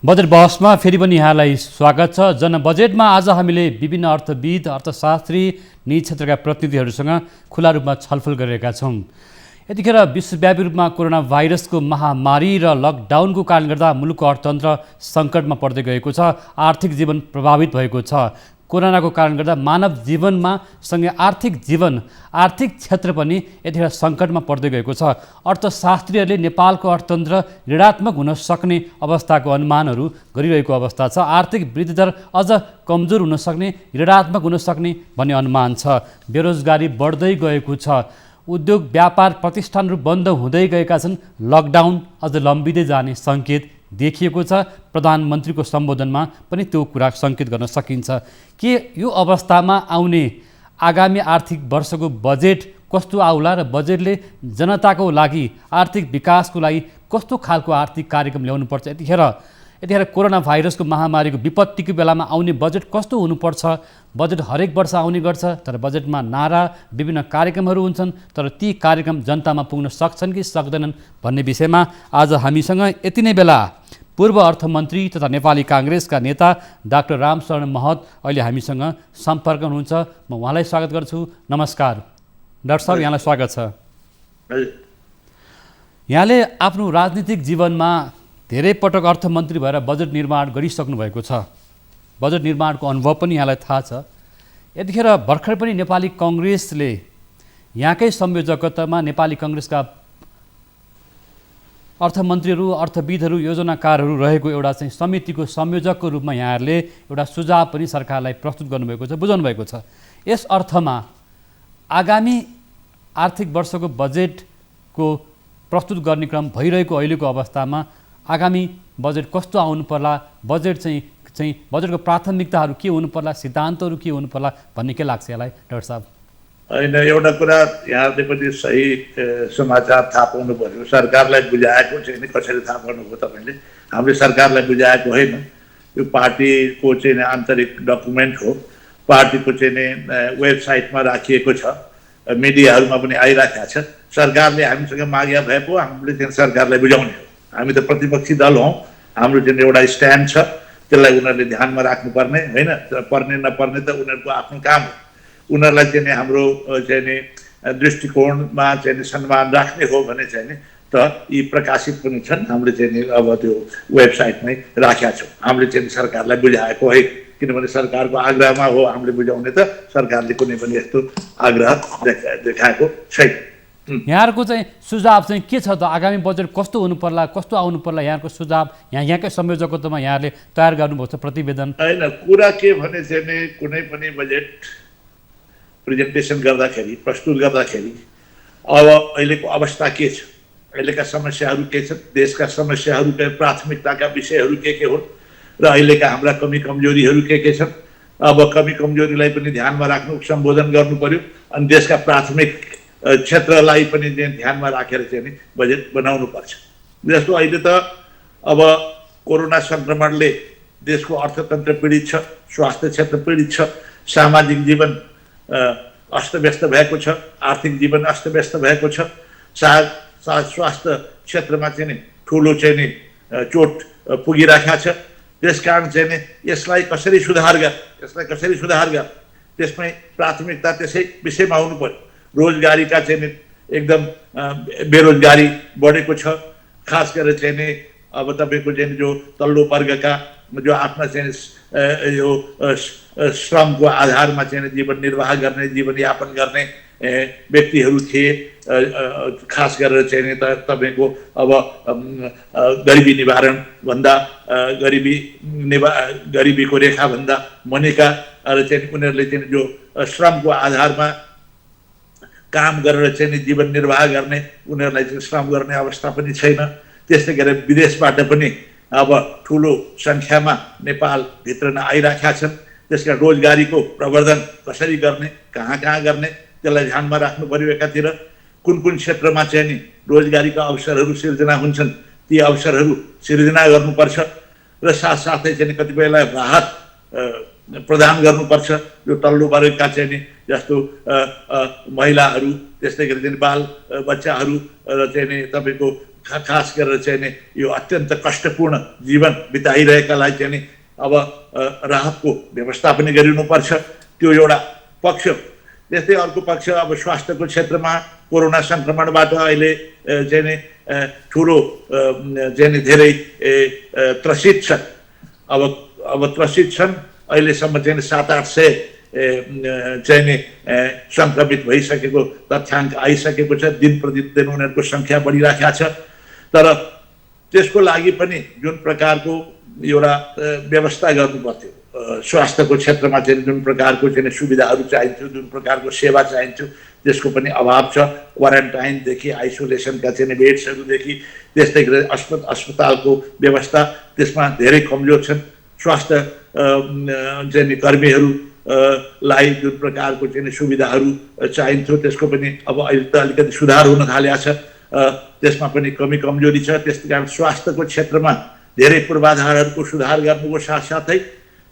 Budget बहसमा फेरि पनि यहाँलाई स्वागत छ। जनबजेटमा आज हामीले विभिन्न अर्थविद, अर्थशास्त्री, नीति क्षेत्रका प्रतिनिधिहरूसँग खुला रूपमा छलफल गरिरहेका छौँ। यतिखेर विश्वव्यापी रूपमा कोरोना भाइरसको महामारी र लकडाउनको कारणले गर्दा मुलुकको अर्थतन्त्र सङ्कटमा पर्दै गएको छ। आर्थिक जीवन प्रभावित भएको छ। कोरोनाको कारण गर्दा मानव जीवनमा सँगै आर्थिक क्षेत्र पनि यतिखेर सङ्कटमा पर्दै गएको छ। अर्थशास्त्रीहरूले नेपालको अर्थतन्त्र ऋणात्मक हुन सक्ने अवस्थाको अनुमानहरू गरिरहेको अवस्था छ। आर्थिक वृद्धि दर अझ कमजोर हुन सक्ने, ऋणात्मक हुन सक्ने भन्ने अनुमान छ। बेरोजगारी बढ्दै गएको छ। उद्योग व्यापार प्रतिष्ठानहरू बन्द हुँदै गएका छन्। लकडाउन अझ लम्बिँदै जाने सङ्केत देखिएको छ। प्रधानमन्त्रीको सम्बोधनमा पनि त्यो कुरा सङ्केत गर्न सकिन्छ। के यो अवस्थामा आउने आगामी आर्थिक वर्षको बजेट कस्तो आउला र बजेटले जनताको लागि आर्थिक विकासको लागि कस्तो खालको आर्थिक कार्यक्रम ल्याउनुपर्छ? यतिखेर कोरोना भाइरसको महामारीको विपत्तिको बेलामा आउने बजेट कस्तो हुनुपर्छ? बजेट हरेक वर्ष आउने गर्छ, तर बजेटमा नारा, विभिन्न कार्यक्रमहरू हुन्छन्, तर ती कार्यक्रम जनतामा पुग्न सक्छन् कि सक्दैनन् भन्ने विषयमा आज हामीसँग यति नै बेला पूर्व अर्थमन्त्री तथा नेपाली काङ्ग्रेसका नेता डाक्टर रामशरण महत अहिले हामीसँग सम्पर्क हुनुहुन्छ। म उहाँलाई स्वागत गर्छु। नमस्कार डाक्टर साहब, यहाँलाई स्वागत छ। यहाँले आफ्नो राजनीतिक जीवनमा धेरै पटक अर्थमन्त्री भएर बजेट निर्माण गरिसक्नु भएको छ। बजेट निर्माणको अनुभव पनि यहाँलाई थाहा छ। यतिखेर भर्खर पनि नेपाली कङ्ग्रेसले यहाँकै संयोजकतामा नेपाली कङ्ग्रेसका अर्थमन्त्रीहरू, अर्थविदहरू, योजनाकारहरू रहेको एउटा चाहिँ समितिको संयोजकको रूपमा यहाँहरूले एउटा सुझाव पनि सरकारलाई प्रस्तुत गर्नुभएको छ, बुझाउनु भएको छ। यस अर्थमा आगामी आर्थिक वर्षको बजेटको प्रस्तुत गर्ने क्रम भइरहेको अहिलेको अवस्थामा आगामी बजेट कस्तो आउनु पर्ला, बजेटको प्राथमिकताहरू के हुनु पर्ला, सिद्धान्तहरू के हुनु पर्ला भन्ने के लाग्छ यहाँलाई डाक्टर साहब? होइन, एउटा कुरा यहाँले पनि सही समाचार थाहा पाउनु पर्यो। सरकारलाई बुझाएको चाहिँ नि कसरी थाहा पाउनुभयो तपाईँले? हामीले सरकारलाई बुझाएको होइन, यो पार्टीको चाहिँ आन्तरिक डकुमेन्ट हो। पार्टीको चाहिँ नि वेबसाइटमा राखिएको छ, मिडियाहरूमा पनि आइराखेको छ। सरकारले हामीसँग माग्या भए पो हामीले चाहिँ सरकारलाई बुझाउने हो। हामी त प्रतिपक्षी दल हौँ, हाम्रो चाहिँ एउटा स्ट्यान्ड छ, त्यसलाई उनीहरूले ध्यानमा राख्नुपर्ने होइन। पर्ने नपर्ने त उनीहरूको आफ्नो काम हो। उनीहरूलाई चाहिँ नि हाम्रो चाहिँ नि दृष्टिकोणमा चाहिँ नि सम्मान राख्ने हो भने चाहिँ नि त यी प्रकाशित पनि छन्। हामीले चाहिँ नि अब त्यो वेबसाइटमै राखेका छौँ। हामीले चाहिँ सरकारलाई बुझाएको है, किनभने सरकारको आग्रहमा हो हामीले बुझाउने, त सरकारले कुनै पनि यस्तो आग्रह देखाएको छैन। यहाँहरूको चाहिँ सुझाव चाहिँ के छ त? आगामी बजेट कस्तो हुनु पर्ला, कस्तो आउनु पर्ला? यहाँको सुझाव यहाँकै संयोजकत्वमा यहाँले तयार गर्नुभएको छ प्रतिवेदन? होइन, कुरा के भने चाहिँ नि कुनै पनि बजेट प्रेजेन्टेसन गर्दाखेरि, प्रस्तुत गर्दाखेरि अब अहिलेको अवस्था के छ, अहिलेका समस्याहरू के छन्, देशका समस्याहरूका प्राथमिकताका विषयहरू के हुन् र अहिलेका हाम्रा कमी कमजोरीहरू के छन्। अब कमी कमजोरीलाई पनि ध्यानमा राख्नु, सम्बोधन गर्नु पर्यो। अनि देशका प्राथमिक क्षेत्रलाई पनि ध्यानमा राखेर चाहिँ नि बजेट बनाउनु पर्छ। जस्तो अहिले त अब कोरोना सङ्क्रमणले देशको अर्थतन्त्र पीडित छ, स्वास्थ्य क्षेत्र पीडित छ, सामाजिक जीवन अस्तव्यस्त भएको छ, आर्थिक जीवन अस्तव्यस्त भएको छ, स्वास्थ्य क्षेत्रमा चाहिँ नि ठुलो चाहिँ नि चोट पुगिरहेको छ। त्यसकारण चाहिँ नि यसलाई कसरी सुधार गर, त्यसमै प्राथमिकता त्यसै विषयमा हुनु पर्यो। रोजगारीका चाहिँ नि एकदम बेरोजगारी बढेको छ। खास गरेर चाहिँ नि अब तपाईँको चाहिँ जो तल्लो वर्गका जो आफ्ना चाहिँ यो श्रमको आधारमा चाहिँ जीवन निर्वाह गर्ने, जीवनयापन गर्ने व्यक्तिहरू थिए। खास गरेर चाहिँ नि तपाईँको अब गरिबी निवारण भन्दा गरिबीको रेखाभन्दा मुनिका चाहिँ उनीहरूले चाहिँ जो श्रमको आधारमा काम गरेर चाहिँ नि जीवन निर्वाह गर्ने, उनीहरूलाई चाहिँ श्रम गर्ने अवस्था पनि छैन। त्यस्तै गरेर विदेशबाट पनि अब ठुलो सङ्ख्यामा नेपालभित्र आइराखेका छन्। त्यसका रोजगारीको प्रवर्धन कसरी गर्ने, कहाँ गर्ने, त्यसलाई ध्यानमा राख्नु पर्यो। एकातिर कुन क्षेत्रमा चाहिँ नि रोजगारीका अवसरहरू सिर्जना हुन्छन्, ती अवसरहरू सिर्जना गर्नुपर्छ र साथसाथै चाहिँ कतिपयलाई राहत प्रदान गर्नुपर्छ। यो तल्लो वर्गका चाहिँ नि जस्तो महिलाहरू, त्यस्तै गरी चाहिँ बाल बच्चाहरू र चाहिँ नि तपाईँको खास गरेर चाहिँ नि यो अत्यन्त कष्टपूर्ण जीवन बिताइरहेकालाई चाहिँ नि अब राहतको व्यवस्था पनि गरिनुपर्छ, त्यो एउटा पक्ष। त्यस्तै अर्को पक्ष अब स्वास्थ्यको क्षेत्रमा कोरोना सङ्क्रमणबाट अहिले चाहिँ नि ठुलो चाहिँ नि धेरै त्रसित छन्। अब त्रसित छन्, अहिलेसम्म चाहिँ नि 700-800 चाहिँ नि सङ्क्रमित भइसकेको तथ्याङ्क आइसकेको छ। दिन प्रतिदिन उनीहरूको सङ्ख्या बढिराखेको छ। तर त्यसको लागि पनि जुन प्रकारको एउटा व्यवस्था गर्नु पर्थ्यो, स्वास्थ्यको क्षेत्रमा चाहिँ जुन प्रकारको चाहिँ सुविधाहरू चाहिन्थ्यो, जुन प्रकारको सेवा चाहिन्थ्यो, त्यसको पनि अभाव छ। क्वारेन्टाइनदेखि आइसोलेसनका चाहिँ बेड्सहरूदेखि त्यस्तै गरी अस्पतालको व्यवस्था त्यसमा धेरै कमजोर छन्। स्वास्थ्य चाहिँ कर्मीहरू लाई जुन प्रकारको चाहिँ सुविधाहरू चाहिन्थ्यो त्यसको पनि अब अहिले त अलिकति सुधार हुन थालेको छ, त्यसमा पनि कमी कमजोरी छ। त्यसै कारण स्वास्थ्यको क्षेत्रमा धेरै पूर्वाधारहरूको सुधार गर्नुको साथसाथै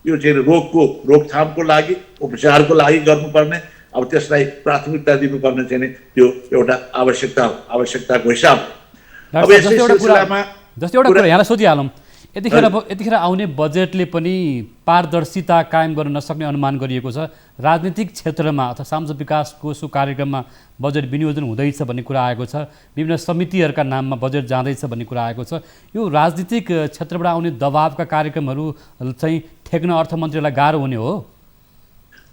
यो चाहिँ रोगको रोकथामको लागि उपचारको लागि गर्नुपर्ने, अब त्यसलाई प्राथमिकता दिनुपर्ने चाहिँ नि त्यो एउटा आवश्यकता हो, आवश्यकताको हिसाब। अब जस्तै एउटा कुरा यहाँलाई सोधिहालौँ, यतिखेर आउने बजेटले पनि पारदर्शिता कायम गर्न नसक्ने अनुमान गरिएको छ। राजनीतिक क्षेत्रमा अथवा सामाजिक विकास कोषको कार्यक्रममा बजेट विनियोजन हुँदैछ भन्ने कुरा आएको छ, विभिन्न समितिहरूका नाममा बजेट जाँदैछ भन्ने कुरा आएको छ। यो राजनीतिक क्षेत्रबाट आउने दबावका कार्यक्रमहरू चाहिँ ठेक्न अर्थमन्त्रीलाई गाह्रो हुने हो?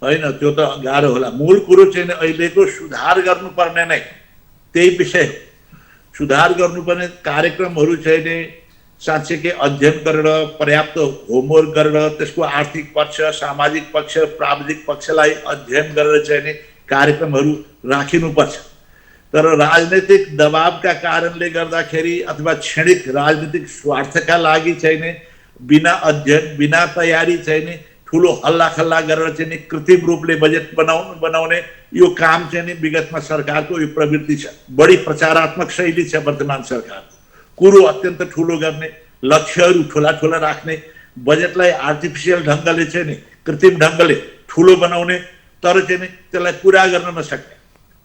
होइन, त्यो त गाह्रो होला। मूल कुरो चाहिँ अहिलेको सुधार गर्नुपर्ने नै त्यही विषय हो। सुधार गर्नुपर्ने कार्यक्रमहरू चाहिँ नि साँच्चै अध्ययन गरेर, पर्याप्त होमवर्क गरेर, त्यसको आर्थिक पक्ष, सामाजिक पक्ष, प्राविधिक पक्षलाई अध्ययन गरेर चाहिँ नि कार्यक्रमहरू राखिनुपर्छ। तर राजनीतिक दबावका कारणले गर्दाखेरि अथवा क्षणिक राजनीतिक स्वार्थका लागि चाहिँ नि बिना अध्ययन, बिना तयारी चाहिँ नि ठुलो हल्लाखल्ला गरेर चाहिँ नि कृत्रिम रूपले बजेट बनाउने यो काम चाहिँ नि विगतमा सरकारको यो प्रवृत्ति छ। बढी प्रचारात्मक शैली छ वर्तमान सरकारको। कुरो अत्यन्त ठुलो गर्ने, लक्ष्यहरू ठुला ठुला राख्ने, बजेटलाई आर्टिफिसियल ढङ्गले चाहिँ नि कृत्रिम ढङ्गले ठुलो बनाउने, तर चाहिँ नि त्यसलाई पुरा गर्न नसक्ने,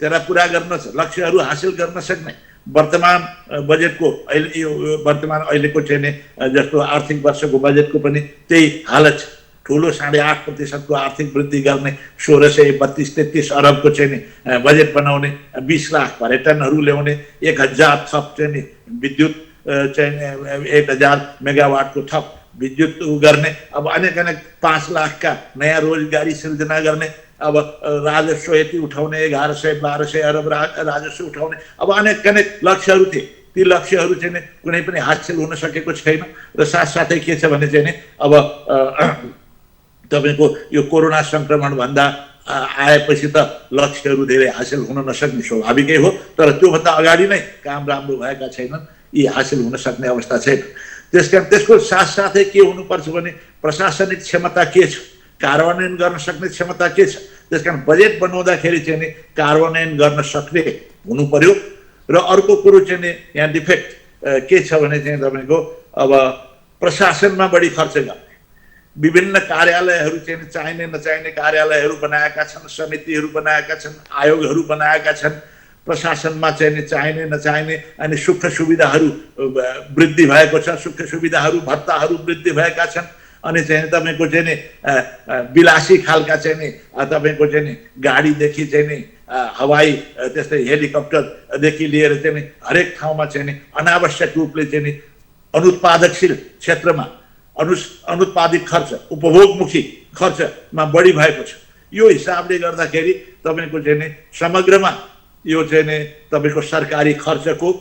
त्यसलाई पुरा गर्न लक्ष्यहरू हासिल गर्न सक्ने। वर्तमान बजेटको अहिले यो वर्तमान अहिलेको चाहिँ नि जस्तो आर्थिक वर्षको बजेटको पनि त्यही हालत छ। ठुलो 8.5% आर्थिक वृद्धि गर्ने, 1632-33 अरबको चाहिँ नि बजेट बनाउने, 20 लाख पर्यटनहरू ल्याउने, 1000 थप चाहिँ नि विद्युत चाहिँ 1000 मेगावाटको थप विद्युत गर्ने, अब अनेक 5 लाखका नयाँ रोजगारी सृजना गर्ने, अब राजस्व यति उठाउने, 1100-1200 अरब राजस्व उठाउने, अब अनेक लक्ष्यहरू थिए। ती लक्ष्यहरू चाहिँ नि कुनै पनि हासिल हुन सकेको छैन। र साथसाथै के छ भने चाहिँ नि अब तपाईँको यो कोरोना सङ्क्रमणभन्दा आएपछि त लक्ष्यहरू धेरै हासिल हुन नसक्ने स्वाभाविकै हो। तर त्योभन्दा अगाडि नै काम राम्रो भएका छैनन्, यी हासिल हुन सक्ने अवस्था छैन। त्यसकारण त्यसको साथसाथै के हुनुपर्छ भने प्रशासनिक क्षमता के छ, कार्यान्वयन गर्न सक्ने क्षमता के छ। त्यसकारण बजेट बनाउँदाखेरि चाहिँ नि कार्यान्वयन गर्न सक्ने हुनु पर्यो। र अर्को कुरो चाहिँ नि यहाँ डिफेक्ट के छ भने चाहिँ तपाईँको अब प्रशासनमा बढी खर्च गर्ने, विभिन्न कार्यालयहरू चाहिँ चाहिने नचाहिने कार्यालयहरू बनाएका छन्, समितिहरू बनाएका छन्, आयोगहरू बनाएका छन्। प्रशासनमा चाहिँ नि चाहिने नचाहिने अनि सुख सुविधाहरू वृद्धि भएको छ, सुख सुविधाहरू भत्ताहरू वृद्धि भएका छन्। अनि चाहिँ तपाईँको चाहिँ नि विलासी खालका चाहिँ नि तपाईँको चाहिँ नि गाडीदेखि चाहिँ नि हवाई त्यस्तै हेलिकप्टरदेखि लिएर चाहिँ नि हरेक ठाउँमा चाहिँ नि अनावश्यक रूपले चाहिँ नि अनुत्पादकशील क्षेत्रमा अनुत्पादित खर्च, उपभोगमुखी खर्चमा बढी भएको छ। यो हिसाबले गर्दाखेरि तपाईँको चाहिँ नि समग्रमा यो चाहिँ नि तपाईँको सरकारी खर्चको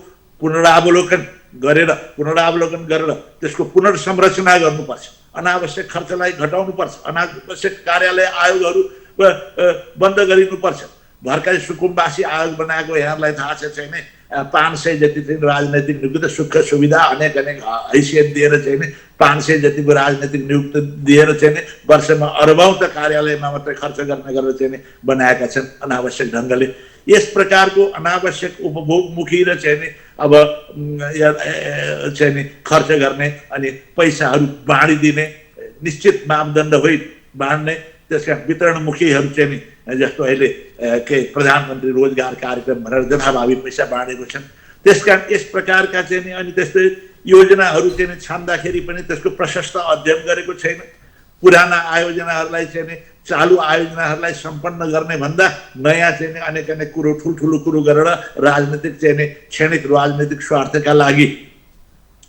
पुनरावलोकन गरेर त्यसको पुनर्संरचना गर्नुपर्छ। अनावश्यक खर्चलाई घटाउनुपर्छ, अनावश्यक कार्यालय आयोगहरू बन्द गरिनुपर्छ। भर्खरै सुकुम्बासी आयोग बनाएको यहाँलाई थाहा छ छैन, 500 जति चाहिँ राजनैतिक नियुक्ति सुख सुविधा अनेक हैसियत दिएर चाहिँ नि 500 जतिको राजनैतिक नियुक्ति दिएर चाहिँ नि वर्षमा अरबौं त कार्यालयमा मात्रै खर्च गर्ने गरेर चाहिँ नि बनाएका छन् अनावश्यक ढङ्गले। यस प्रकारको अनावश्यक उपभोगमुखी र चाहिँ नि अब चाहिँ नि खर्च गर्ने अनि पैसाहरू बाँडिदिने, निश्चित मापदण्ड होइ बाँड्ने, त्यसका वितरणमुखीहरू चाहिँ नि जस्तो अहिले के प्रधानमन्त्री रोजगार कार्यक्रम भनेर जथाभावी पैसा बाँडेको छन्, त्यसकारण यस प्रकारका चाहिँ नि अनि त्यस्तै योजनाहरू चाहिँ नि छान्दाखेरि पनि त्यसको प्रशस्त अध्ययन गरेको छैन। पुराना आयोजनाहरूलाई चाहिँ नि चालु आयोजनाहरूलाई सम्पन्न गर्ने भन्दा नयाँ चाहिँ नि अनेक अनेक कुरो ठुल्ठुलो कुरो गरेर राजनीतिक चाहिँ नि क्षणिक राजनीतिक स्वार्थका लागि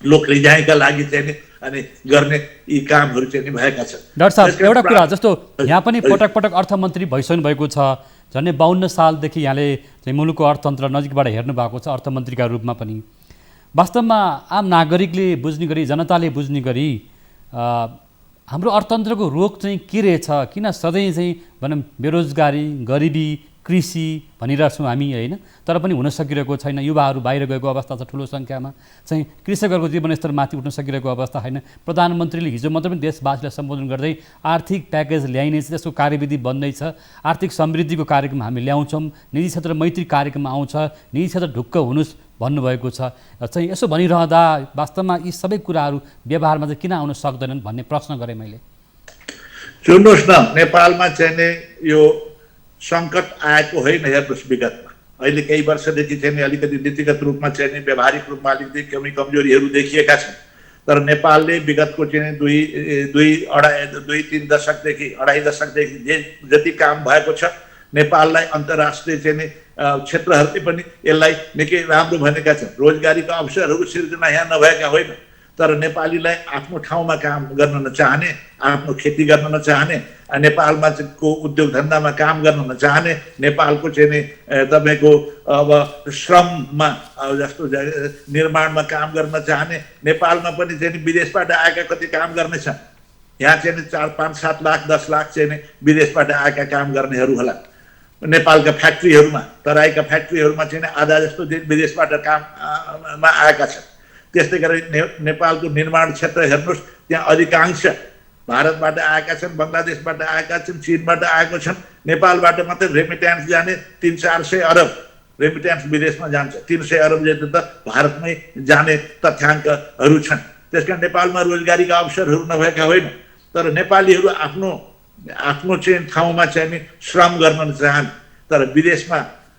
लोक रिझाइका लागि चाहिँ नि अनि गर्ने यी कामहरू चाहिँ नि भएका छन्। डाक्टर साहब एउटा कुरा जस्तो यहाँ पनि पटक पटक अर्थमन्त्री भइसक्नु भएको छ, झन्डै 52 सालदेखि यहाँले चाहिँ मुलुकको अर्थतन्त्र नजिकबाट हेर्नु भएको छ अर्थमन्त्रीका रूपमा पनि। वास्तवमा आम नागरिकले बुझ्ने गरी जनताले बुझ्ने गरी हाम्रो अर्थतन्त्रको रोग चाहिँ के रहेछ, किन सधैँ चाहिँ भनौँ बेरोजगारी गरिबी कृषि भनिरहेको छौँ हामी होइन, तर पनि हुन सकिरहेको छैन। युवाहरू बाहिर गएको अवस्था छ, ठुलो सङ्ख्यामा चाहिँ कृषकहरूको जीवनस्तर माथि उठ्न सकिरहेको अवस्था होइन। प्रधानमन्त्रीले हिजो मात्र पनि देशवासीलाई सम्बोधन गर्दै आर्थिक प्याकेज ल्याइनेछ, त्यसको कार्यविधि बन्दैछ, आर्थिक समृद्धिको कार्यक्रम हामी ल्याउँछौँ, निजी क्षेत्र मैत्री कार्यक्रम आउँछ, निजी क्षेत्र ढुक्क हुनुहोस् भन्नुभएको छ। चाहिँ यसो भनिरहँदा वास्तवमा यी सबै कुराहरू व्यवहारमा चाहिँ किन आउन सक्दैनन् भन्ने प्रश्न गरेँ मैले। सुन्नुहोस् न, नेपालमा चाहिँ नि यो सङ्कट आएको होइन हेर्नुहोस् विगतमा। अहिले केही वर्षदेखि चाहिँ नि अलिकति नीतिगत रूपमा चाहिँ नि व्यावहारिक रूपमा अलिकति कमी कमजोरीहरू देखिएका छन्। तर नेपालले विगतको चाहिँ दुई तीन दशकदेखि अढाई दशकदेखि जति काम भएको छ नेपाललाई अन्तर्राष्ट्रिय चाहिँ नि क्षेत्रहरूले पनि यसलाई निकै राम्रो भनेका छन्। रोजगारीका अवसरहरू सिर्जना यहाँ नभएका होइन, तर नेपालीलाई आफ्नो ठाउँमा काम गर्न नचाहने, आफ्नो खेती गर्न नचाहने, नेपालमा को उद्योग धन्दामा काम गर्न नचाहने, नेपालको चाहिँ नि तपाईँको अब श्रममा जस्तो निर्माणमा काम गर्न चाहने, नेपालमा पनि चाहिँ नि विदेशबाट आएका कति काम गर्ने छन्। यहाँ चाहिँ नि 4, 5, 7 लाख 10 लाख चाहिँ नि विदेशबाट आएका काम गर्नेहरू होला। नेपालका फ्याक्ट्रीहरूमा, तराईका फ्याक्ट्रीहरूमा चाहिँ नि आधा जस्तो विदेशबाट काममा आएका छन्। त्यस्तै गरी नेपालको निर्माण क्षेत्र हेर्नुहोस्, त्यहाँ अधिकांश भारतबाट आएका छन्, बङ्गलादेशबाट आएका छन्, चीनबाट आएको छन्। नेपालबाट मात्रै रेमिट्यान्स जाने 300-400 अरब रेमिट्यान्स विदेशमा जान्छ, 300 अरब जति त भारतमै जाने तथ्याङ्कहरू छन्। त्यसकारण नेपालमा रोजगारीका अवसरहरू नभएका होइन, तर नेपालीहरू आफ्नो चाहिँ ठाउँमा चाहिँ नि श्रम गर्न चाहन्, तर विदेशमा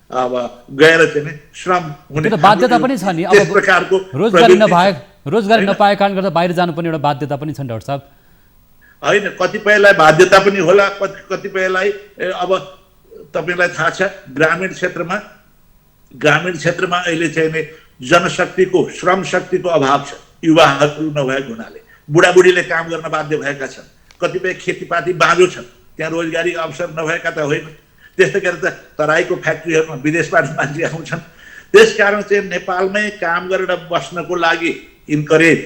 अब गएर चाहिँ नि श्रम हुने बाध्यता पनि छ नि। अब प्रकारको रोजगारी नपाए कारण गर्दा बाहिर जानुपर्ने एउटा बाध्यता पनि छ डाक्टर साहब। होइन, कतिपयलाई बाध्यता पनि होला, कतिपयलाई अब तपाईँलाई थाहा छ ग्रामीण क्षेत्रमा अहिले चाहिँ नि जनशक्तिको श्रम शक्तिको अभाव छ। युवाहरू नभएको हुनाले बुढाबुढीले काम गर्न बाध्य भएका छन्। कतिपय खेतीपाती बाँझो छन्, त्यहाँ रोजगारी अवसर नभएका त होइन। त्यस्तै गरेर त तराईको फ्याक्ट्रीहरूमा विदेशबाट मान्छे आउँछन्। त्यसकारण चाहिँ नेपालमै काम गरेर बस्नको लागि इन्करेज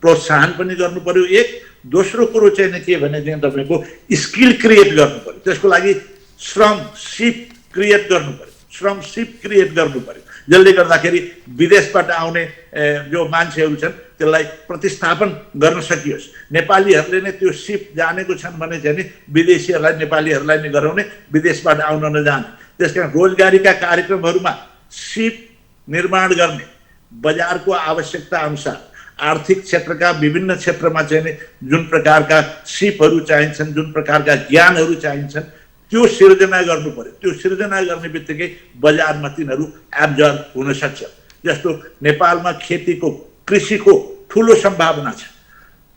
प्रोत्साहन पनि गर्नु पर्यो। एक दोस्रो कुरो चाहिँ के भने चाहिँ तपाईँको स्किल क्रिएट गर्नु पर्यो। त्यसको लागि श्रमसिप क्रिएट गर्नु पर्यो, जसले गर्दाखेरि विदेशबाट आउने जो मान्छेहरू छन् त्यसलाई प्रतिस्थापन गर्न सकियोस्। नेपालीहरूले नै त्यो सिप जानेको छन् भने चाहिँ नि विदेशीहरूलाई नेपालीहरूलाई नै गराउने, विदेशबाट आउन नजाने। त्यसकारण रोजगारीका कार्यक्रमहरूमा सिप निर्माण गर्ने, बजारको आवश्यकता अनुसार आर्थिक क्षेत्रका विभिन्न क्षेत्रमा चाहिँ नि जुन प्रकारका सिपहरू चाहिन्छन्, जुन प्रकारका ज्ञानहरू चाहिन्छन्, त्यो सिर्जना गर्नु पर्यो। त्यो सिर्जना गर्ने बित्तिकै बजारमा तिनीहरू एब्जर्भ हुन सक्छ। जस्तो नेपालमा खेतीको कृषिको ठुलो सम्भावना छ।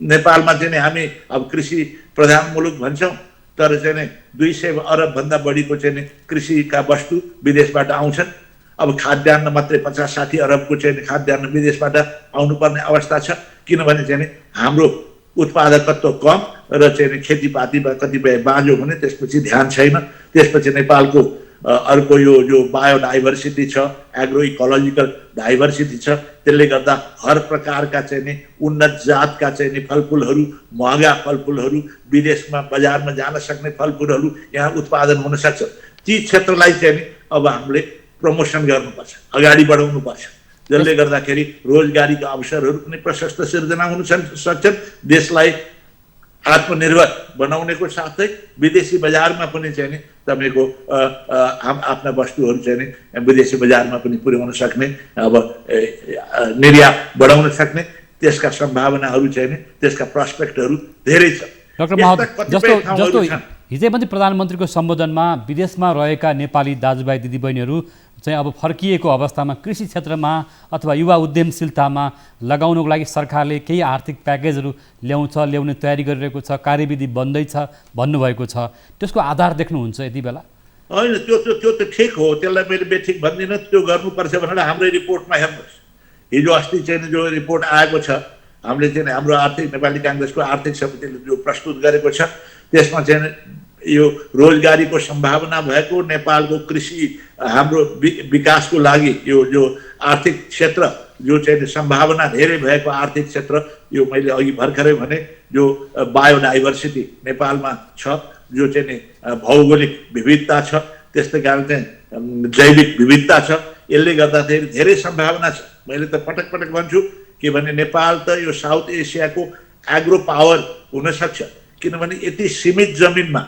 नेपालमा चाहिँ हामी अब कृषि प्रधान मुलुक भन्छौँ, तर चाहिँ नि 200 अरबभन्दा बढीको चाहिँ नि कृषिका वस्तु विदेशबाट आउँछन्। अब खाद्यान्न मात्रै 50-60 अरबको चाहिँ खाद्यान्न विदेशबाट आउनुपर्ने अवस्था छ, किनभने चाहिँ नि हाम्रो उत्पादकत्व कम र चाहिँ खेतीपातीमा कतिपय बाँझो हुने, त्यसपछि ध्यान छैन। त्यसपछि नेपालको अर्को यो जो बायोडाइभर्सिटी छ, एग्रो इकोलोजिकल डाइभर्सिटी छ, त्यसले गर्दा हर प्रकारका चाहिँ नि उन्नत जातका चाहिँ नि फलफुलहरू, महँगा फलफुलहरू, विदेशमा बजारमा जान सक्ने फलफुलहरू यहाँ उत्पादन हुन सक्छ। ती क्षेत्रलाई चाहिँ नि अब हामीले प्रमोसन गर्नुपर्छ, अगाडि बढाउनुपर्छ, जसले गर्दाखेरि रोजगारीका अवसरहरू पनि प्रशस्त सिर्जना हुन सक्छन्। देशलाई आत्मनिर्भर बनाउनेको साथै विदेशी बजारमा पनि चाहिँ नि तपाईँको आफ्ना वस्तुहरू चाहिँ नि विदेशी बजारमा पनि पुर्याउन सक्ने, अब निर्यात बढाउन सक्ने त्यसका सम्भावनाहरू चाहिँ नि, त्यसका प्रस्पेक्टहरू धेरै छ। डाक्टर महत, जस्तो हिजै पनि प्रधानमन्त्रीको सम्बोधनमा विदेशमा रहेका नेपाली दाजुभाइ दिदीबहिनीहरू चाहिँ अब फर्किएको अवस्थामा कृषि क्षेत्रमा अथवा युवा उद्यमशीलतामा लगाउनको लागि सरकारले केही आर्थिक प्याकेजहरू ल्याउने तयारी गरिरहेको छ, कार्यविधि बन्दैछ भन्नुभएको छ। त्यसको आधार देख्नुहुन्छ यति बेला? होइन, त्यो त ठिक हो, त्यसलाई मैले बेठिक भन्दिनँ। त्यो गर्नुपर्छ भनेर हाम्रै रिपोर्टमा हेर्नुहोस्, हिजो अस्ति चाहिँ जो रिपोर्ट आएको छ, हामीले चाहिँ हाम्रो आर्थिक नेपाली काङ्ग्रेसको आर्थिक समितिले जो प्रस्तुत गरेको छ, त्यसमा चाहिँ यो रोजगारीको सम्भावना भएको नेपालको कृषि हाम्रो विकासको लागि यो जो आर्थिक क्षेत्र जो चाहिँ सम्भावना धेरै भएको आर्थिक क्षेत्र, यो मैले अघि भर्खरै भने जो बायोडाइभर्सिटी नेपालमा छ, जो चाहिँ भौगोलिक विविधता छ, त्यस्तै कारण चाहिँ जैविक विविधता छ, यसले गर्दाखेरि धेरै सम्भावना छ। मैले त पटक पटक भन्छु के भने नेपाल त यो साउथ एसियाको एग्रो पावर हुनसक्छ, किनभने यति सीमित जमिनमा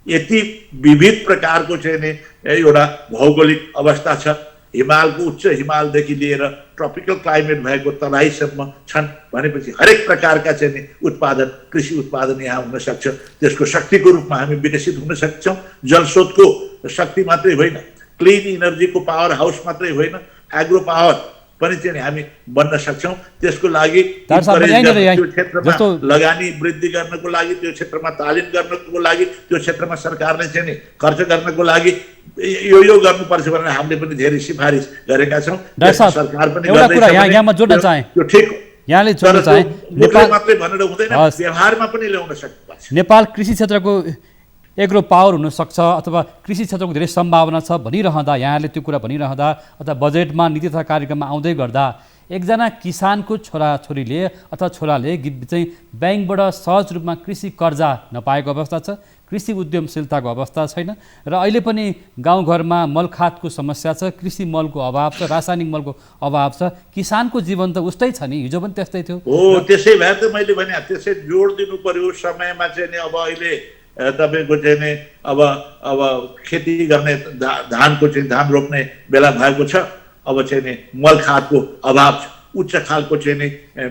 यति विविध प्रकारको चाहिँ नि एउटा भौगोलिक अवस्था छ। हिमालको उच्च हिमालदेखि लिएर ट्रपिकल क्लाइमेट भएको तराईसम्म छन् भनेपछि हरेक प्रकारका चाहिँ नि उत्पादन, कृषि उत्पादन यहाँ हुन सक्छ। त्यसको शक्तिको रूपमा हामी विकसित हुन सक्छौँ। जलस्रोतको शक्ति मात्रै होइन, क्लिन इनर्जीको पावर हाउस मात्रै होइन, एग्रो पावर पनि चाहिँ हामी बन्न सक्छौँ। त्यसको लागि त्यो क्षेत्रमा लगानी वृद्धि गर्नको लागि, त्यो क्षेत्रमा तालिम गर्नको लागि, त्यो क्षेत्रमा सरकारले चाहिँ नि खर्च गर्नको लागि यो गर्नुपर्छ भनेर हामीले पनि धेरै सिफारिस गरेका छौँ। सरकार पनि त्यो ठिक हो, यहाँले जोड्न चाहे नेपाल मात्रै भनेर हुँदैन, व्यवहारमा पनि ल्याउन सक्नुपर्छ। नेपाल कृषि क्षेत्रको एग्रो पावर हुनसक्छ अथवा कृषि क्षेत्रको धेरै सम्भावना छ भनिरहँदा, यहाँले त्यो कुरा भनिरहँदा अथवा बजेटमा नीति तथा कार्यक्रममा आउँदै गर्दा एकजना किसानको छोराछोरीले अथवा छोराले चाहिँ ब्याङ्कबाट सहज रूपमा कृषि कर्जा नपाएको अवस्था छ, कृषि उद्यमशीलताको अवस्था छैन र अहिले पनि गाउँघरमा मलखातको समस्या छ, कृषि मलको अभाव छ, रासायनिक मलको अभाव छ। किसानको जीवन त उस्तै छ नि, हिजो पनि त्यस्तै थियो। हो, त्यसै भए त मैले भने त्यसै जोड दिनु पर्यो। समयमा चाहिँ नि अब अहिले तपाईँको चाहिँ नि अब खेती गर्ने धानको चाहिँ धान रोप्ने बेला भएको छ। अब चाहिँ नि मलखातको अभाव छ, उच्च खालको चाहिँ नि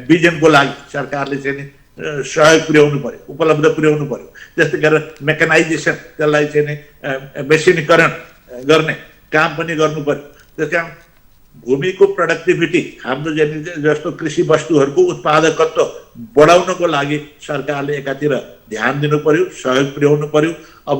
बिजनको लागि सरकारले चाहिँ नि सहयोग पुर्याउनु पर्यो, उपलब्ध पुर्याउनु पर्यो। त्यस्तै गरेर मेकानाइजेसन, त्यसलाई चाहिँ नि मेसिनीकरण गर्ने काम पनि गर्नु पर्यो। त्यस कारण भूमिको प्रोडक्टिभिटी हाम्रो जस्तो कृषि वस्तुहरूको उत्पादकत्व बढाउनको लागि सरकारले एकातिर ध्यान दिनु पर्यो, सहयोग पुर्याउनु पर्यो। अब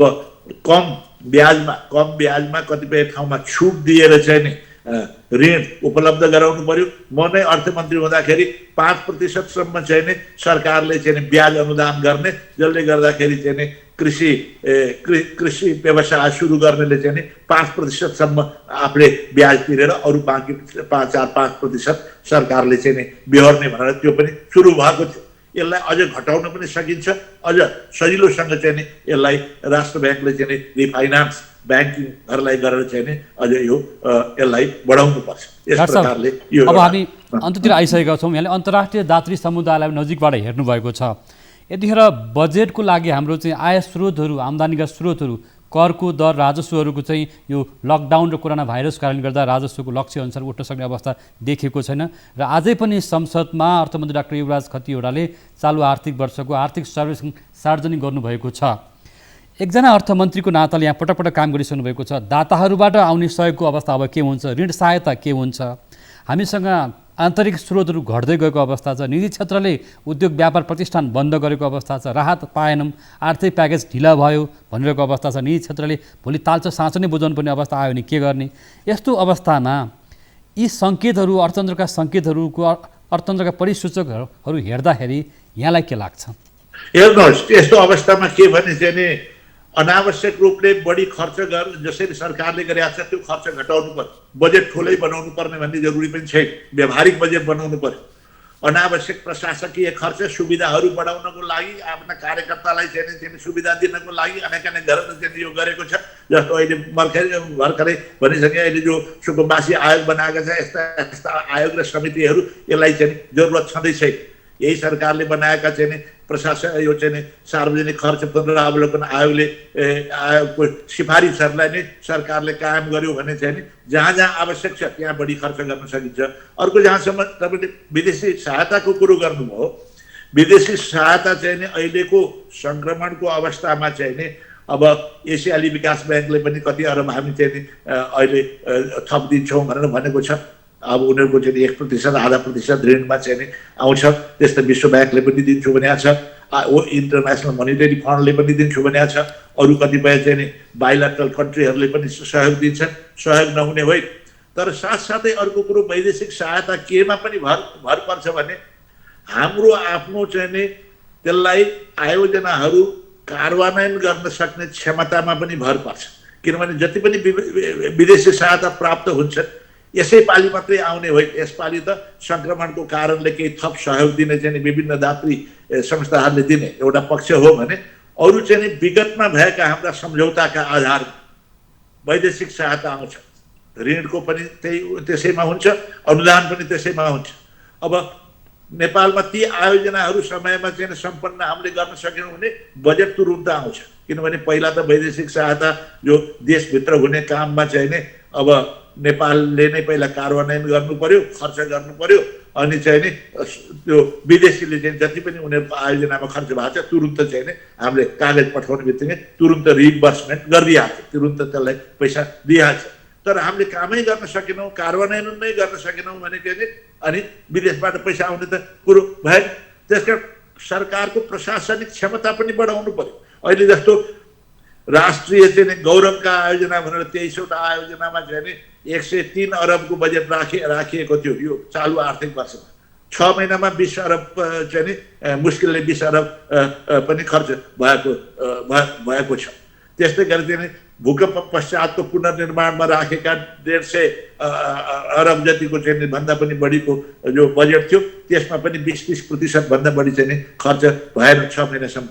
कम ब्याजमा कतिपय ठाउँमा छुट दिएर चाहिँ नि ऋण उपलब्ध गराउनु पर्यो। म नै अर्थमन्त्री हुँदाखेरि 5% चाहिँ नि सरकारले चाहिँ ब्याज अनुदान गर्ने, जसले गर्दाखेरि चाहिँ नि कृषि व्यवसाय सुरु गर्नेले चाहिँ नि 5% आफूले ब्याज तिरेर अरू बाँकी 4-5% सरकारले चाहिँ नि बेहोर्ने भनेर त्यो पनि सुरु भएको थियो। यसलाई अझ घटाउन पनि सकिन्छ, अझ सजिलोसँग चाहिँ नि यसलाई राष्ट्र ब्याङ्कले चाहिँ नि रिफाइनान्स ब्याङ्किङहरूलाई गरेर चाहिँ नि अझ यसलाई बढाउनु पर्छ। यस प्रकारले यो अब हामी अन्ततिर आइसकेका छौँ। यहाँले अन्तर्राष्ट्रिय दात्री समुदायलाई नजिकबाट हेर्नुभएको छ। यतिखेर बजेटको लागि हाम्रो चाहिँ आय स्रोतहरू, आम्दानीका स्रोतहरू, करको दर, राजस्वहरूको चाहिँ यो लकडाउन र कोरोना भाइरस कारणले गर्दा राजस्वको लक्ष्य अनुसार उठ्न सक्ने अवस्था देखिएको छैन र आजै पनि संसदमा अर्थमन्त्री डाक्टर युवराज खतिवडाले चालु आर्थिक वर्षको आर्थिक सर्वेक्षण सार्वजनिक गर्नुभएको छ। एकजना अर्थमन्त्रीको नाताले यहाँ पटक पटक काम गरिसक्नु भएको छ। दाताहरूबाट आउने सहयोगको अवस्था अब के हुन्छ, ऋण सहायता के हुन्छ, हामीसँग आन्तरिक स्रोतहरू घट्दै गएको अवस्था छ, निजी क्षेत्रले उद्योग व्यापार प्रतिष्ठान बन्द गरेको अवस्था छ, राहत पाएनौँ, आर्थिक प्याकेज ढिला भयो भनिरहेको अवस्था छ, निजी क्षेत्रले भोलि ताल्चो साँचो नै बुझाउनु पर्ने अवस्था आयो भने के गर्ने? यस्तो अवस्थामा यी सङ्केतहरू, अर्थतन्त्रका सङ्केतहरूको, अर्थतन्त्रका परिसूचकहरू हेर्दाखेरि यहाँलाई के लाग्छ? हेर्नुहोस्, यस्तो अवस्थामा के भने चाहिँ नि अनावश्यक रूपले बढी खर्च जसरी सरकारले गरेको छ त्यो खर्च घटाउनु पर्यो। बजेट ठुलै बनाउनु पर्ने भन्ने जरुरी पनि छैन, व्यावहारिक बजेट बनाउनु पर्यो। अनावश्यक प्रशासकीय खर्च, सुविधाहरू बढाउनको लागि, आफ्ना कार्यकर्तालाई चाहिँ सुविधा दिनको लागि अनेक घरहरू चाहिँ यो गरेको छ। जस्तो अहिले भर्खरै भनिसके अहिले जो सुकुम्बासी आयोग बनाएका छ, यस्ता आयोग र समितिहरू यसलाई चाहिँ जरुरत छँदै छैन। यही सरकारले बनाएका चाहिँ प्रशासन यो चाहिँ सार्वजनिक खर्च पुनरावलोकन आयोगले आयोगको सिफारिसहरूलाई नै सरकारले कायम गर्यो भने चाहिँ नि जहाँ जहाँ आवश्यक छ त्यहाँ बढी खर्च गर्न सकिन्छ। अर्को जहाँसम्म तपाईँले विदेशी सहायताको कुरो गर्नुभयो, विदेशी सहायता चाहिँ नि अहिलेको सङ्क्रमणको अवस्थामा चाहिँ नि अब एसियाली विकास ब्याङ्कले पनि कति अरब हामी चाहिँ नि अहिले थप दिन्छौँ भनेर भनेको छ। अब उनीहरूको चाहिँ 1% आधा प्रतिशत ऋणमा चाहिँ नि आउँछ। त्यस्तै विश्व ब्याङ्कले पनि दिन्छु भनेको छ, इन्टरनेसनल मोनिटरी फन्डले पनि दिन्छु भनेको छ, अरू कतिपय चाहिँ नि बाइलेटरल कन्ट्रीहरूले पनि सहयोग दिन्छन्, सहयोग नहुने होइन। तर साथसाथै अर्को कुरो वैदेशिक सहायता केमा पनि भर पर्छ भने हाम्रो आफ्नो चाहिँ नि त्यसलाई आयोजनाहरू कार्यान्वयन गर्न सक्ने क्षमतामा पनि भर पर्छ। किनभने जति पनि विदेशी सहायता प्राप्त हुन्छ यसै पालि मात्रै आउने होइन, यसपालि त सङ्क्रमणको कारणले केही थप सहयोग दिने चाहिँ विभिन्न दात्री संस्थाहरूले दिने एउटा पक्ष हो भने अरू चाहिँ नि विगतमा भएका हाम्रा सम्झौताका आधारमा वैदेशिक सहायता आउँछ। ऋणको पनि त्यसैमा हुन्छ, अनुदान पनि त्यसैमा हुन्छ। अब नेपालमा ती आयोजनाहरू समयमा चाहिँ सम्पन्न हामीले गर्न सकेनौँ भने बजेट तुरुन्त आउँछ। किनभने पहिला त वैदेशिक सहायता जो देशभित्र हुने काममा चाहिँ नि अब नेपालले नै पहिला कार्यान्वयन गर्नु पर्यो, खर्च गर्नु पर्यो, अनि चाहिँ नि त्यो विदेशीले चाहिँ जति पनि उनीहरूको आयोजनामा खर्च भएको छ तुरुन्त चाहिँ नि हामीले कागज पठाउने बित्तिकै तुरुन्त रिइम्बर्समेन्ट गरिहाल्छ, तुरुन्त त्यसलाई पैसा दिइहाल्छ। तर हामीले कामै गर्न सकेनौँ, कार्यान्वयन नै गर्न सकेनौँ भने चाहिँ अनि विदेशबाट पैसा आउने त कुरो भएन। त्यसकारण सरकारको प्रशासनिक क्षमता पनि बढाउनु पर्यो। अहिले जस्तो राष्ट्रिय चाहिँ गौरवका आयोजना भनेर 23वटा आयोजनामा चाहिँ नि 103 अरबको बजेट राखिएको थियो यो चालु आर्थिक वर्षमा। 6 महिनामा 20 अरब चाहिँ नि मुस्किलले 20 अरब पनि खर्च भएको छ। त्यस्तै गरी चाहिँ भूकम्प पश्चातको पुनर्निर्माणमा राखेका 150 अरब जतिको चाहिँ भन्दा पनि बढीको जो बजेट थियो त्यसमा पनि 20-30% भन्दा बढी चाहिँ खर्च भएन 6 महिनासम्म।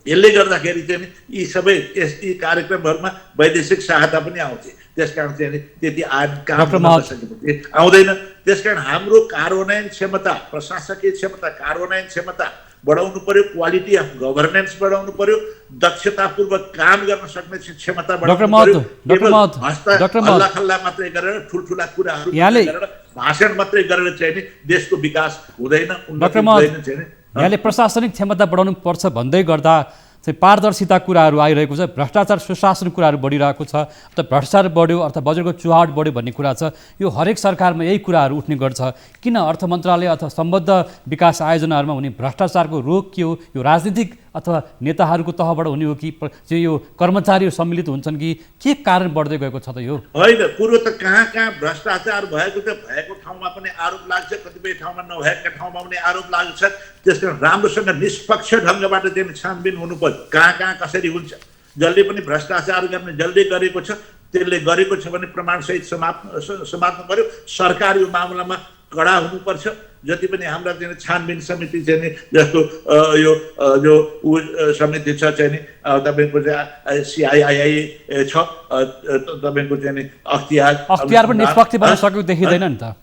यसले गर्दाखेरि चाहिँ यी सबै यी कार्यक्रमहरूमा वैदेशिक सहायता पनि आउँछ। त्यसकारण चाहिँ त्यति काम गर्न सकेपछि आउँदैन। त्यसकारण हाम्रो कार्यान्वयन क्षमता, प्रशासकीय क्षमता, कार्यान्वयन क्षमता बढाउनु पर्यो, क्वालिटी अफ गभर्नेन्स बढाउनु पर्यो, दक्षतापूर्वक काम गर्न सक्ने क्षमता बढाउनु पर्यो। हल्ला खल्ला मात्रै गरेर ठुल्ठुला कुराहरू गरेर भाषण मात्रै गरेर चाहिँ नि देशको विकास हुँदैन, उन्नति हुँदैन चाहिँ नि। यहाँले प्रशासनिक क्षमता बढाउनु पर्छ भन्दै गर्दा चाहिँ पारदर्शिता कुराहरू आइरहेको छ, भ्रष्टाचार सुशासन कुराहरू बढिरहेको छ, त भ्रष्टाचार बढ्यो अर्थात् बजेटको चुहाट बढ्यो भन्ने कुरा छ। यो हरेक सरकारमा यही कुराहरू उठ्ने गर्छ। किन अर्थ मन्त्रालय अथवा सम्बद्ध विकास आयोजनाहरूमा हुने भ्रष्टाचारको रोग के हो? यो राजनीतिक अथवा नेताहरूको तहबाट हुने हो कि चाहिँ यो कर्मचारीहरू सम्मिलित हुन्छन् कि के कारण बढ्दै गएको छ त? यो होइन, कुरो त कहाँ कहाँ भ्रष्टाचार भएको त भएको ठाउँमा पनि आरोप लाग्छ, कतिपय ठाउँमा नभएका ठाउँमा पनि आरोप लाग्छ। त्यसकारण राम्रोसँग निष्पक्ष ढङ्गबाट चाहिँ छानबिन हुनु पर्यो। कहाँ कहाँ कसरी हुन्छ, जसले पनि भ्रष्टाचार गर्ने जसले गरेको छ त्यसले गरेको छ भने प्रमाणसहित समात्नु पर्यो। सरकार यो मामलामा कडा हुनुपर्छ। जति पनि हाम्रा चाहिँ छानबिन समिति चाहिँ नि जस्तो यो जो समिति छ चाहिँ नि तपाईँको चाहिँ CII छ, तपाईँको चाहिँ नि अख्तियार पनि निष्पक्ष बन्न सकेको देखिँदैन नि त।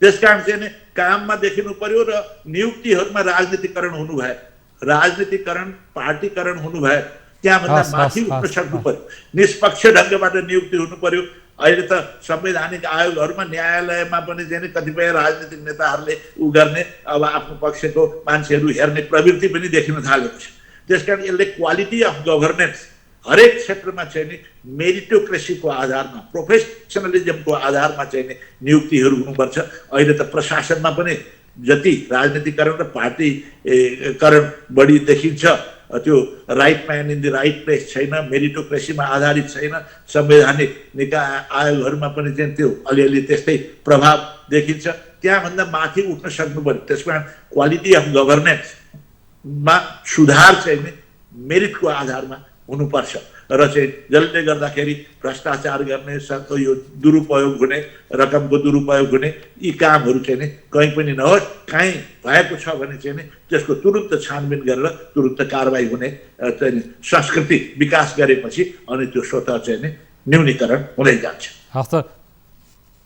त्यसकारण चाहिँ नि काममा देखिनु पर्यो र नियुक्तिहरूमा राजनीतिकरण हुनु भए, राजनीतिकरण पार्टीकरण हुनु भए त्यहाँभन्दा माथि उठ्न सक्नु पर्यो। निष्पक्ष ढङ्गबाट नियुक्ति हुनु पर्यो। अहिले त संवैधानिक आयोगहरूमा न्यायालयमा पनि चाहिँ कतिपय राजनीतिक नेताहरूले उ गर्ने अब आफ्नो पक्षको मान्छेहरू हेर्ने प्रवृत्ति पनि देखिन थालेको छ। त्यसकारण यसले क्वालिटी अफ गभर्नेन्स हरेक क्षेत्रमा चाहिँ नि मेरिटोक्रेसीको आधारमा, प्रोफेसनलिजमको आधारमा चाहिँ नि नियुक्तिहरू हुनुपर्छ। अहिले त प्रशासनमा पनि जति राजनीतिकरण र पार्टीकरण बढी देखिन्छ त्यो right man in the right place छैन, मेरिटोक्रेसीमा आधारित छैन। संवैधानिक निकाय आयोगहरूमा पनि चाहिँ त्यो अलिअलि त्यस्तै प्रभाव देखिन्छ। त्यहाँभन्दा माथि उठ्न सक्नु पर्यो। त्यसमा क्वालिटी अफ गभर्नेन्समा सुधार चाहिँ नि मेरिटको आधारमा हुनुपर्छ र चाहिँ जसले गर्दाखेरि भ्रष्टाचार गर्ने, यो दुरुपयोग हुने, रकमको दुरुपयोग हुने यी कामहरू चाहिँ नि कहीँ पनि नहोस्। कहीँ भएको छ भने चाहिँ नि त्यसको तुरुन्त छानबिन गरेर तुरुन्त कारवाही हुने चाहिँ नि संस्कृति विकास गरेपछि अनि त्यो स्वतः चाहिँ नि न्यूनीकरण हुँदै जान्छ। हस् त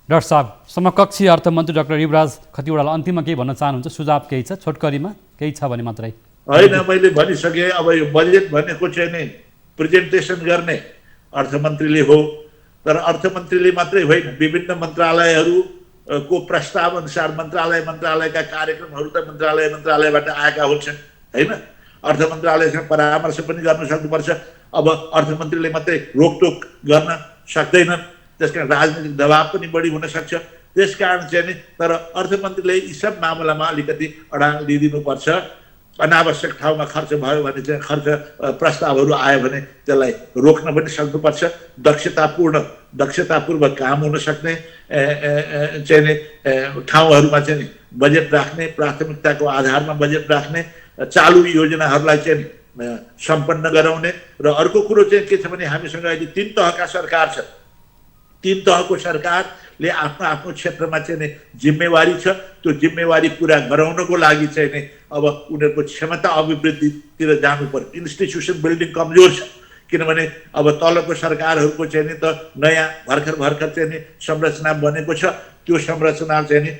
डाक्टर साहब, समकक्षी अर्थमन्त्री डाक्टर युवराज खतिवडालाई अन्तिममा केही भन्न चाहनुहुन्छ? सुझाव केही छ? छोटकरीमा केही छ भने मात्रै। होइन, मैले भनिसकेँ। अब यो बजेट भनेको चाहिँ नि प्रेजेन्टेसन गर्ने अर्थमन्त्रीले हो, तर अर्थमन्त्रीले मात्रै होइन, विभिन्न मन्त्रालयहरूको प्रस्ताव अनुसार मन्त्रालयका कार्यक्रमहरू त मन्त्रालयबाट आएका हुन्छन् होइन। अर्थ मन्त्रालयसँग परामर्श पनि गर्न सक्नुपर्छ। अब अर्थमन्त्रीले मात्रै रोकटोक गर्न सक्दैनन्, त्यसकारण राजनीतिक दबाव पनि बढी हुन सक्छ। त्यसकारण चाहिँ नि तर अर्थमन्त्रीले यी सब मामलामा अलिकति अडान लिइदिनुपर्छ। अनावश्यक ठाउँमा खर्च भयो भने चाहिँ खर्च प्रस्तावहरू आयो भने त्यसलाई रोक्न पनि सक्नुपर्छ। दक्षतापूर्वक काम हुन सक्ने चाहिँ नि ठाउँहरूमा चाहिँ नि बजेट राख्ने, प्राथमिकताको आधारमा बजेट राख्ने, चालु योजनाहरूलाई चाहिँ सम्पन्न गराउने। र अर्को कुरो चाहिँ के छ भने हामीसँग अहिले 3 तहका सरकार छ। 3 तहको सरकारले आफ्नो आफ्नो क्षेत्रमा चाहिँ नि जिम्मेवारी छ। त्यो जिम्मेवारी पुरा गराउनको लागि चाहिँ नि अब उनीहरूको क्षमता अभिवृद्धितिर जानु पर्यो। इन्स्टिट्युसन बिल्डिङ कमजोर छ, किनभने अब तलको सरकारहरूको चाहिँ नि त नयाँ भर्खर चाहिँ नि संरचना बनेको छ। त्यो संरचना चाहिँ नि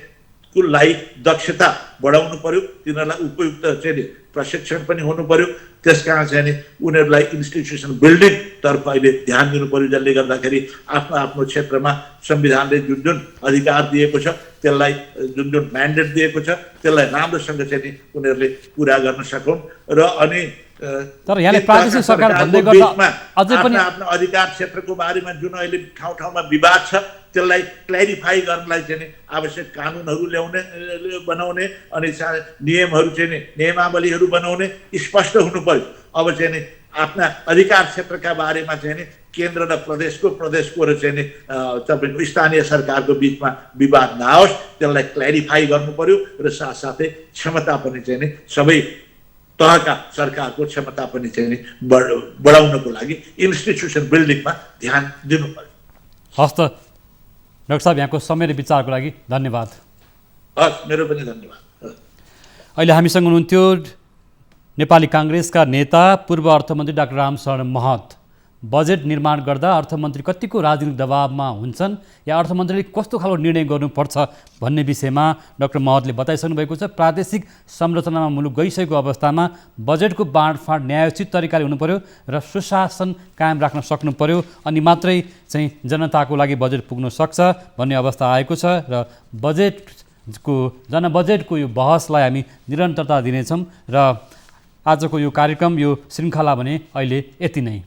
कुललाई दक्षता बढाउनु पर्यो, तिनीहरूलाई उपयुक्त चाहिँ नि प्रशिक्षण पनि हुनु पर्यो। त्यसकारण चाहिँ नि उनीहरूलाई इन्स्टिट्युसन बिल्डिङ तर्फ अहिले ध्यान दिनु पर्यो, जसले गर्दाखेरि आफ्नो आफ्नो क्षेत्रमा संविधानले जुन जुन अधिकार दिएको छ, त्यसलाई जुन जुन म्यान्डेट दिएको छ, त्यसलाई राम्रोसँग चाहिँ नि उनीहरूले पुरा गर्न सकुन्। र अनि तर यहाँले प्रादेशिक सरकार भन्दै गर्दा अझै पनि आफ्नो अधिकार क्षेत्रको बारेमा जुन अहिले ठाउँ ठाउँमा विवाद छ, त्यसलाई क्ल्यारिफाई गर्नलाई चाहिँ नि आवश्यक कानुनहरू बनाउने अनि नियमहरू चाहिँ नि नियमावलीहरू बनाउने स्पष्ट हुनु पर्यो। अब चाहिँ नि आफ्ना अधिकार क्षेत्रका बारेमा चाहिँ नि केन्द्र र प्रदेशको र चाहिँ नि तपाईँको स्थानीय सरकारको बिचमा विवाद नआओस्, त्यसलाई क्ल्यारिफाई गर्नु पर्यो। र साथसाथै क्षमता पनि चाहिँ नि सबै तहका सरकारको क्षमता पनि चाहिँ नि बढाउनको लागि इन्स्टिट्युसन बिल्डिङमा ध्यान दिनु पर्यो। हस् त डाक्टर साहब, यहाँको समय र विचारको लागि धन्यवाद। हस्, मेरो पनि धन्यवाद। अहिले हामीसँग हुनुहुन्थ्यो नेपाली काङ्ग्रेसका नेता पूर्व अर्थमन्त्री डाक्टर रामशरण महत। बजेट निर्माण गर्दा अर्थमन्त्री कतिको राजनीतिक दबावमा हुन्छन् या अर्थमन्त्रीले कस्तो खालको निर्णय गर्नुपर्छ भन्ने विषयमा डाक्टर महतले बताइसक्नु भएको छ। प्रादेशिक संरचनामा मुलुक गइसकेको अवस्थामा बजेटको बाँडफाँड न्यायोचित तरिकाले हुनु पर्यो र सुशासन कायम राख्न सक्नु पर्यो, अनि मात्रै चाहिँ जनताको लागि बजेट पुग्न सक्छ भन्ने अवस्था आएको छ। र जनबजेटको यो बहसलाई हामी निरन्तरता दिनेछौँ। र आजको यो कार्यक्रम, यो श्रृङ्खला भने अहिले यति नै।